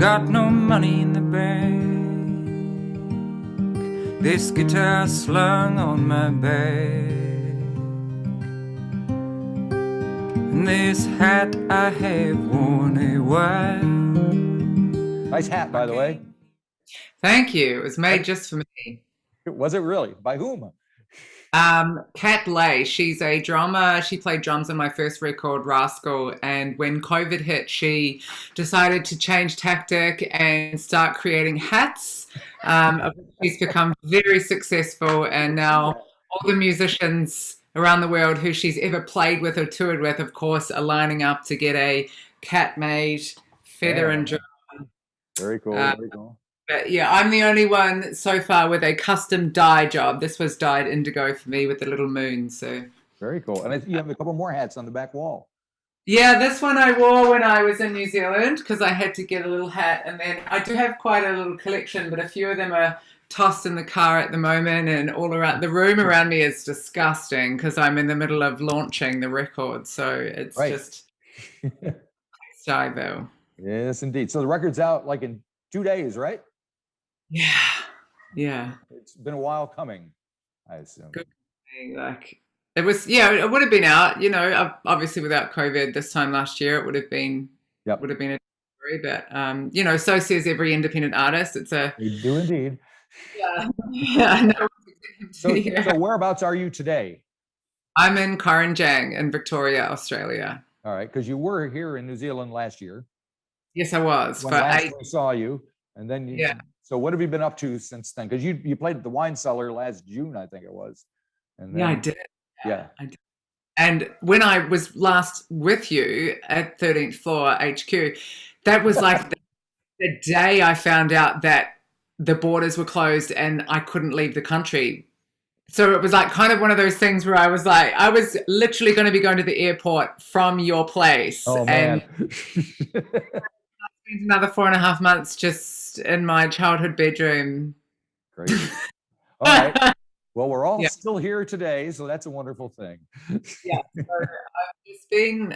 got no money in the bank. This guitar slung on my back, and this hat I have worn a while. Nice hat, by the way. Thank you. It was made just for me. Was it really? By whom? Kat Lay, she's a drummer. She played drums on my first record, Rascal. And when COVID hit, she decided to change tactic and start creating hats. She's become very successful. And now all the musicians around the world who she's ever played with or toured with, of course, are lining up to get a cat-made feather and drum. Very cool. Very cool. But yeah, I'm the only one so far with a custom dye job. This was dyed indigo for me with the little moon. So very cool. And you have a couple more hats on the back wall. Yeah, this one I wore when I was in New Zealand because I had to get a little hat. And then I do have quite a little collection, but a few of them are tossed in the car at the moment, and all around the room around me is disgusting because I'm in the middle of launching the record. So it's just Styville. Yes, indeed. So the record's out like in 2 days, right? Yeah. It's been a while coming, I assume. Good. Like it was, it would have been out, obviously without COVID this time last year, it would have been, would have been a story, but, so says every independent artist. You do indeed. Yeah. I know. So whereabouts are you today? I'm in Karryn in Victoria, Australia. All right, because you were here in New Zealand last year. Yes, I was. When last we saw you, and then So what have you been up to since then? Because you played at the Wine Cellar last June, I think it was. And then, I did. Yeah, I did. And when I was last with you at 13th Floor HQ, that was like the day I found out that the borders were closed and I couldn't leave the country. So it was like kind of one of those things where I was like, I was literally going to be going to the airport from your place. Oh, man. And another 4.5 months just in my childhood bedroom. Great. All right. Well, we're all still here today, so that's a wonderful thing. Yeah. So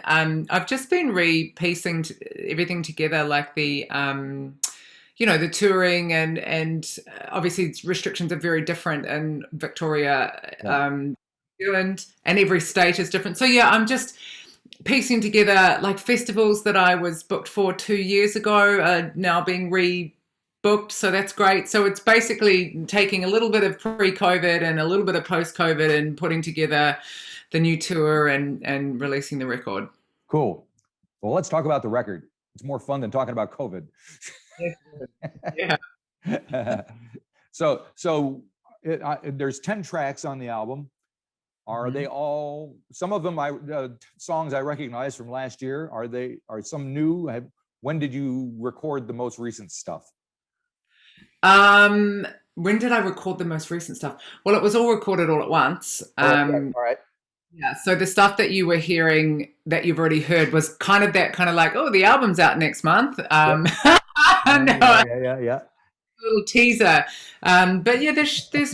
I've just been re-piecing everything together, like the the touring and obviously restrictions are very different in Victoria, New Zealand, and every state is different. So I'm just piecing together like festivals that I was booked for 2 years ago are now being rebooked. So that's great. So it's basically taking a little bit of pre-COVID and a little bit of post-COVID and putting together the new tour and releasing the record. Cool. Well, let's talk about the record. It's more fun than talking about COVID. Yeah. So there's 10 tracks on the album. Are they all? Some of them songs I recognize from last year. Are some new? When did you record the most recent stuff? When did I record the most recent stuff? Well, it was all recorded all at once. All right. Yeah. So the stuff that you were hearing that you've already heard was kind of like, oh, the album's out next month. Yeah. A little teaser. But yeah, there's a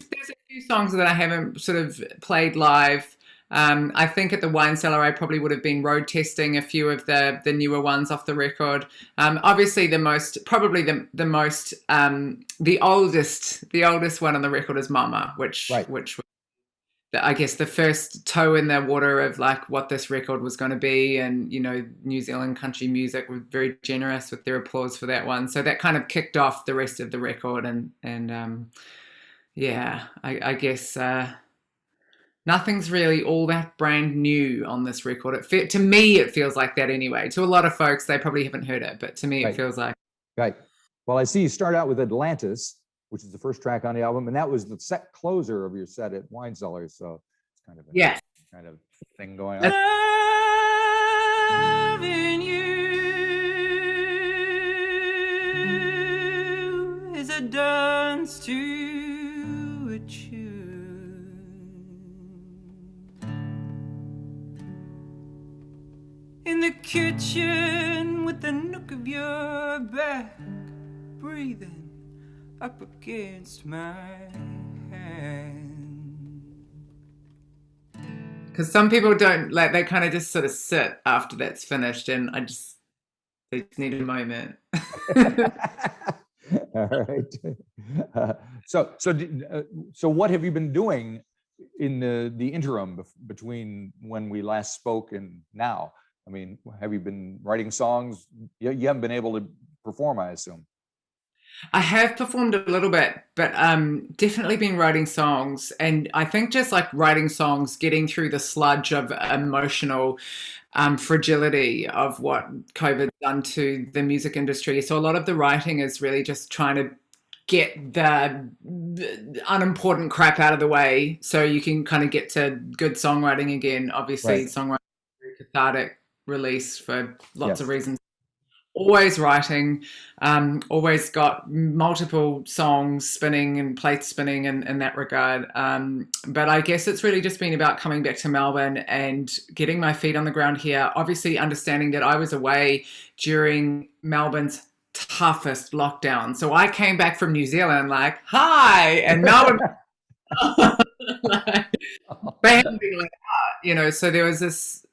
few songs that I haven't sort of played live. I think at the Wine Cellar, I probably would have been road testing a few of the newer ones off the record. Obviously the oldest one on the record is Mama, which I guess the first toe in the water of like what this record was going to be. And, New Zealand country music were very generous with their applause for that one. So that kind of kicked off the rest of the record. I guess nothing's really all that brand new on this record. To me, it feels like that anyway. To a lot of folks, they probably haven't heard it, but to me, it feels like. Right. Well, I see you start out with Atlantis, which is the first track on the album, and that was the set closer of your set at Wine Cellar. So it's kind of a kind of thing going on. Loving you is a dance to a tune. In the kitchen with the nook of your back, breathing up against my hand. Because some people don't, like, they kind of just sort of sit after that's finished, and I just They just need a moment. All right. So what have you been doing in the interim between when we last spoke and now? I mean, have you been writing songs? You haven't been able to perform, I assume. I have performed a little bit, but definitely been writing songs. And I think just like writing songs, getting through the sludge of emotional fragility of what COVID's done to the music industry. So a lot of the writing is really just trying to get the unimportant crap out of the way so you can kind of get to good songwriting again. Obviously, songwriting is a very cathartic release for lots of reasons. Always writing, always got multiple songs spinning and plates spinning in that regard. But I guess it's really just been about coming back to Melbourne and getting my feet on the ground here. Obviously understanding that I was away during Melbourne's toughest lockdown. So I came back from New Zealand like, hi, and Melbourne, like, they haven't been like that, you know, so there was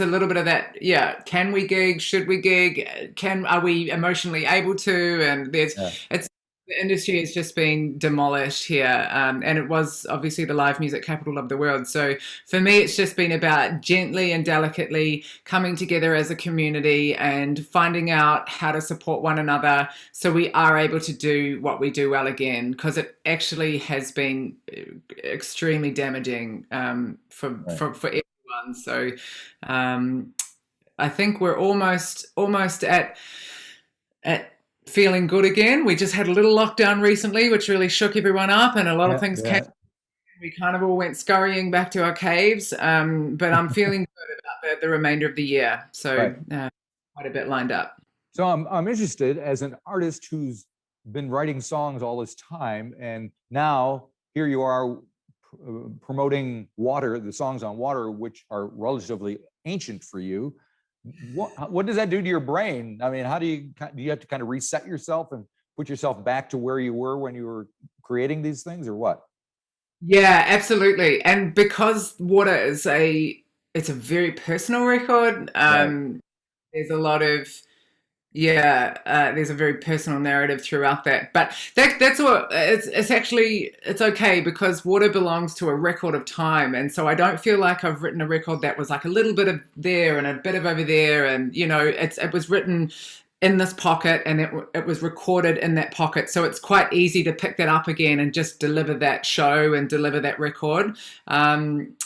a little bit of that, can we gig, should we gig, are we emotionally able to, and the industry has just been demolished here, and it was obviously the live music capital of the world. So for me, it's just been about gently and delicately coming together as a community and finding out how to support one another so we are able to do what we do well again, because it actually has been extremely damaging for everyone. So I think we're almost at feeling good again. We just had a little lockdown recently, which really shook everyone up, and a lot of things came. We kind of all went scurrying back to our caves, but I'm feeling good about the remainder of the year. So quite a bit lined up. So I'm interested, as an artist who's been writing songs all this time, and now here you are promoting Water, the songs on Water, which are relatively ancient for you. What does that do to your brain? I mean, how do you have to kind of reset yourself and put yourself back to where you were when you were creating these things, or what? Yeah, absolutely. And because Water is it's a very personal record, there's a lot of there's a very personal narrative throughout that, but that's what it's okay, because Water belongs to a record of time, and so I don't feel like I've written a record that was like a little bit of there and a bit of over there, and you know, it was written in this pocket and it was recorded in that pocket, so it's quite easy to pick that up again and just deliver that show and deliver that record,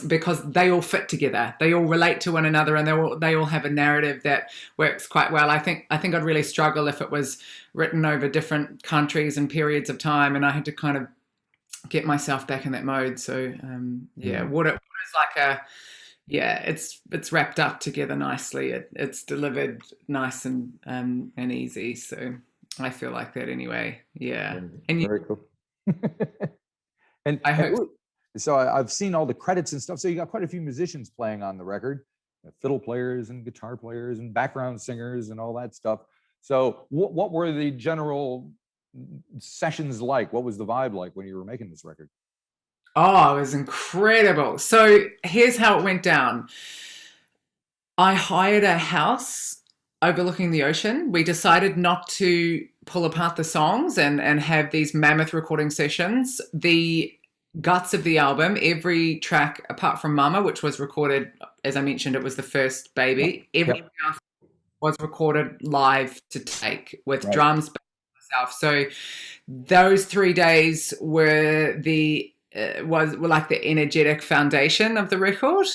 because they all fit together, they all relate to one another, and they all have a narrative that works quite well. I think I'd really struggle if it was written over different countries and periods of time, and I had to kind of get myself back in that mode. So Water is like it's wrapped up together nicely. It's delivered nice and easy. So I feel like that anyway. Yeah. And very cool. And I hope so. I've seen all the credits and stuff. So you got quite a few musicians playing on the record, fiddle players and guitar players and background singers and all that stuff. So what were the general sessions like? What was the vibe like when you were making this record? Oh, it was incredible. So here's how it went down. I hired a house overlooking the ocean. We decided not to pull apart the songs and have these mammoth recording sessions. The guts of the album, every track apart from Mama, which was recorded, as I mentioned, it was the first baby. Everything else was recorded live to take with drums by myself. So those 3 days were were like the energetic foundation of the record.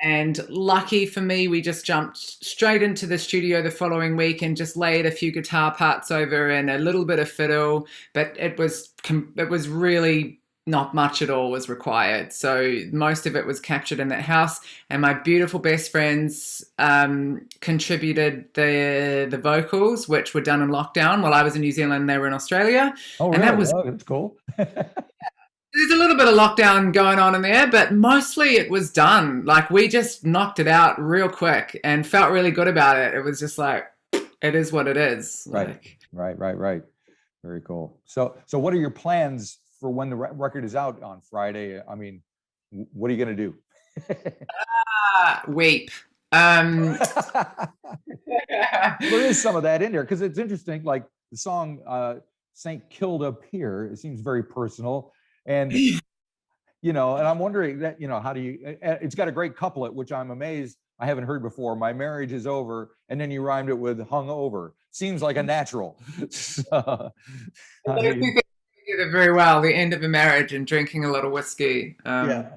And lucky for me, we just jumped straight into the studio the following week and just laid a few guitar parts over and a little bit of fiddle, but it was really not much at all was required. So most of it was captured in that house, and my beautiful best friends contributed the vocals, which were done in lockdown while I was in New Zealand. They were in Australia. Oh, really? And that's cool. There's a little bit of lockdown going on in there, but mostly it was done. Like, we just knocked it out real quick and felt really good about it. It was just like, it is what it is. Right. Very cool. So what are your plans for when the record is out on Friday? I mean, what are you going to do? Weep. Um, There is some of that in there because it's interesting. Like the song "Saint Kilda Pier," it seems very personal, and and I'm wondering that how do you? It's got a great couplet, which I'm amazed I haven't heard before. My marriage is over, and then you rhymed it with "hung over." Seems like a natural. So, I think they did it very well. The end of a marriage and drinking a lot of whiskey. yeah.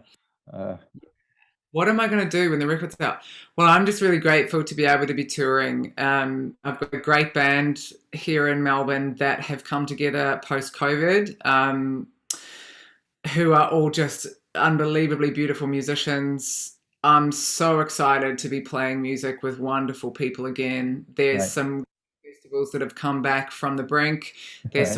What am I going to do when the record's out? Well, I'm just really grateful to be able to be touring. I've got a great band here in Melbourne that have come together post-COVID, who are all just unbelievably beautiful musicians. I'm so excited to be playing music with wonderful people again. There's some festivals that have come back from the brink. There's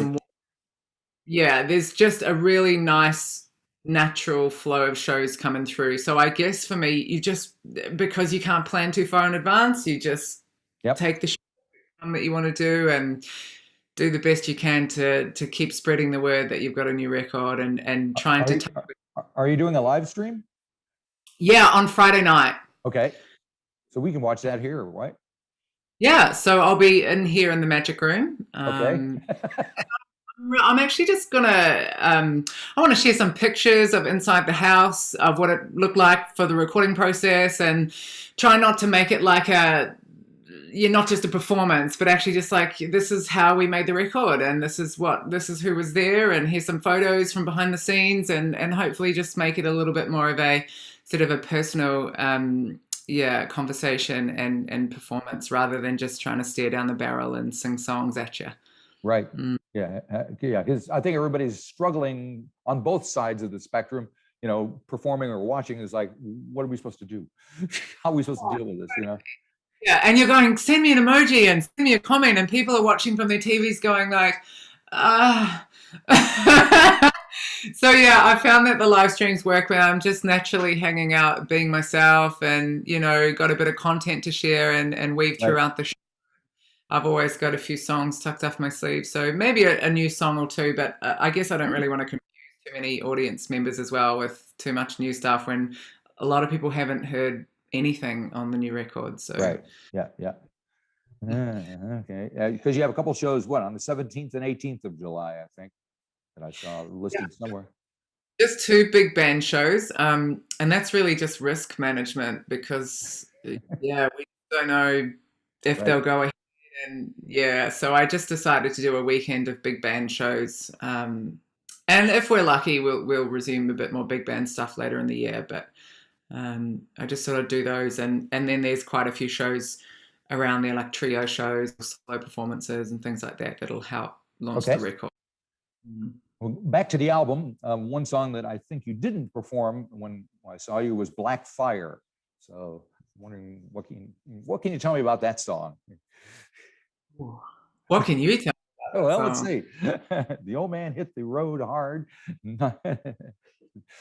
there's just a really nice natural flow of shows coming through. So I guess for me, you just, because you can't plan too far in advance, you just take the show that you want to do and do the best you can to keep spreading the word that you've got a new record and trying to. Are you doing a live stream? Yeah, on Friday night. Okay. So we can watch that here, right? Yeah. So I'll be in here in the Magic Room. Okay. I'm actually just gonna, I want to share some pictures of inside the house of what it looked like for the recording process and try not to make it like not just a performance, but actually just like, this is how we made the record and this is who was there, and here's some photos from behind the scenes, and hopefully just make it a little bit more of a sort of a personal, conversation and performance rather than just trying to stare down the barrel and sing songs at you. Right. Yeah. Because I think everybody's struggling on both sides of the spectrum. Performing or watching is like, what are we supposed to do? How are we supposed to deal with this? Yeah, and you're going, send me an emoji and send me a comment, and people are watching from their TVs going like, So yeah, I found that the live streams work when I'm just naturally hanging out, being myself, and got a bit of content to share and weave throughout the show. I've always got a few songs tucked off my sleeve, so maybe a new song or two, but I guess I don't really want to confuse too many audience members as well with too much new stuff when a lot of people haven't heard anything on the new record. So right, yeah. Okay, because you have a couple shows, on the 17th and 18th of July, I think, that I saw listed somewhere. Just 2 big band shows, and that's really just risk management because we don't know if they'll go ahead. And so I just decided to do a weekend of big band shows, and if we're lucky, we'll resume a bit more big band stuff later in the year. But I just sort of do those, and then there's quite a few shows around there, like trio shows, solo performances, and things like that that'll help launch the record. Well, back to the album. One song that I think you didn't perform when I saw you was "Black Fire." So I'm wondering what can you tell me about that song? What can you tell me about let's see. The old man hit the road hard.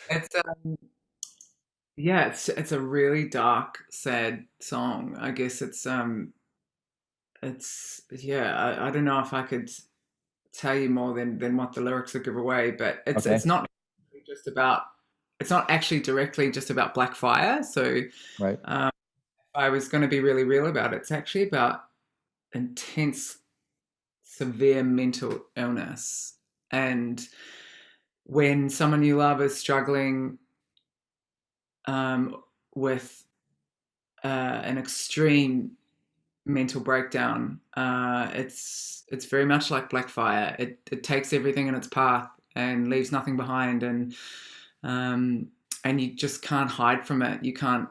It's a really dark, sad song. I guess I don't know if I could tell you more than what the lyrics will give away, but it's not actually directly just about black fire. So if I was going to be really real about it, it's actually about intense, severe mental illness. And when someone you love is struggling with an extreme mental breakdown, it's very much like black fire. It takes everything in its path and leaves nothing behind, and you just can't hide from it. You can't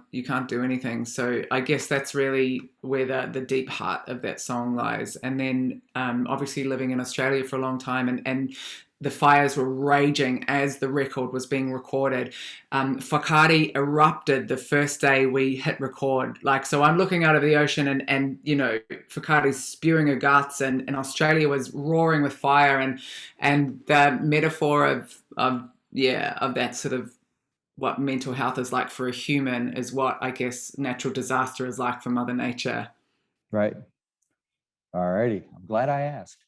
do anything. So I guess that's really where the deep heart of that song lies. And then obviously living in Australia for a long time, and the fires were raging as the record was being recorded. Whakaari erupted the first day we hit record. So I'm looking out of the ocean and Whakaari's spewing her guts, and Australia was roaring with fire, and the metaphor of that sort of what mental health is like for a human is what I guess natural disaster is like for Mother Nature. Right. All righty. I'm glad I asked.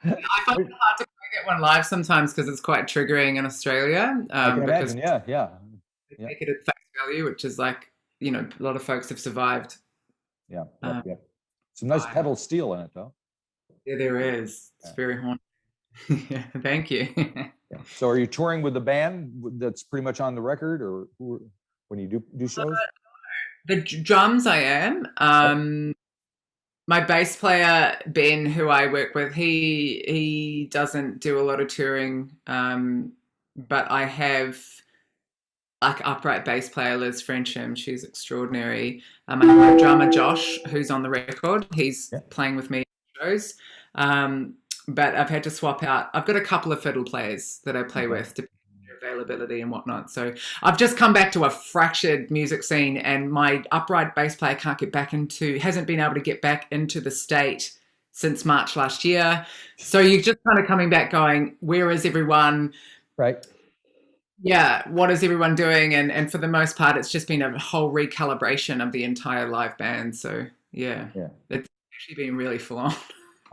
I find it hard to play that one live sometimes because it's quite triggering in Australia. I can imagine, yeah. They take it at face value, which is like you know, a lot of folks have survived. Yeah. Some nice pedal steel in it, though. Yeah, there is. It's very haunting. Yeah, thank you. So are you touring with the band that's pretty much on the record, or when you do shows? The drums I am. My bass player, Ben, who I work with, he doesn't do a lot of touring, but I have like upright bass player Liz Frensham. She's extraordinary. I have my drummer Josh, who's on the record. He's playing with me in shows. But I've had to swap out. I've got a couple of fiddle players that I play with, depending on their availability and whatnot. So I've just come back to a fractured music scene, and my upright bass player hasn't been able to get back into the state since March last year. So you're just kind of coming back going, where is everyone? Right. Yeah, what is everyone doing? And for the most part, it's just been a whole recalibration of the entire live band. So yeah. It's actually been really full on.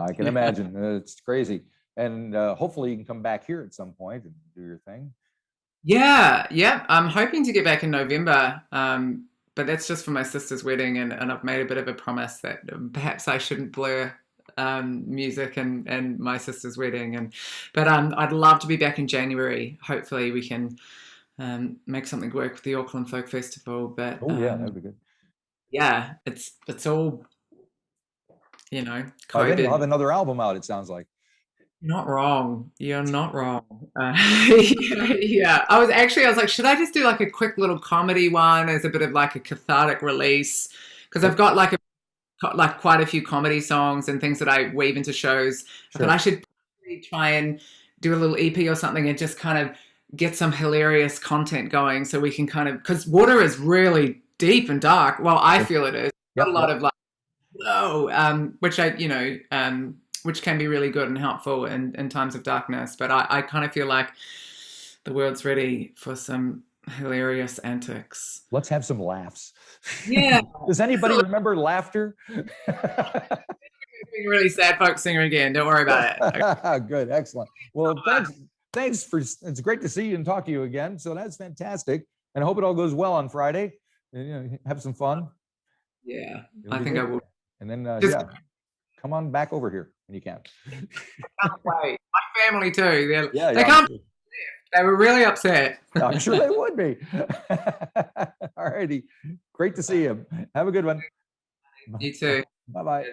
I can imagine. It's crazy. And hopefully you can come back here at some point and do your thing. Yeah. I'm hoping to get back in November, but that's just for my sister's wedding, and I've made a bit of a promise that perhaps I shouldn't blur music and my sister's wedding. But I'd love to be back in January. Hopefully we can make something work with the Auckland Folk Festival. But that'd be good. Yeah, it's all, you know, then you'll have another album out, it sounds like. Not wrong. You're not wrong. Yeah. I was like, should I just do like a quick little comedy one as a bit of like a cathartic release? Because I've got like quite a few comedy songs and things that I weave into shows. Sure. But I should probably try and do a little EP or something and just kind of get some hilarious content going, so we can kind of, because Water is really deep and dark. Well, I feel it is. Got a lot of like, which can be really good and helpful in times of darkness. But I kind of feel like the world's ready for some hilarious antics. Let's have some laughs. Yeah. Does anybody remember Laughter? Being a really sad folk singer again. Don't worry about it. Good. Excellent. Well, thanks it's great to see you and talk to you again. So that's fantastic. And I hope it all goes well on Friday. And, have some fun. Yeah, I think I will. And then, come on back over here when you can. My family too. They can't. They were really upset. I'm sure they would be. All righty. Great to see you. Have a good one. You too. Bye-bye.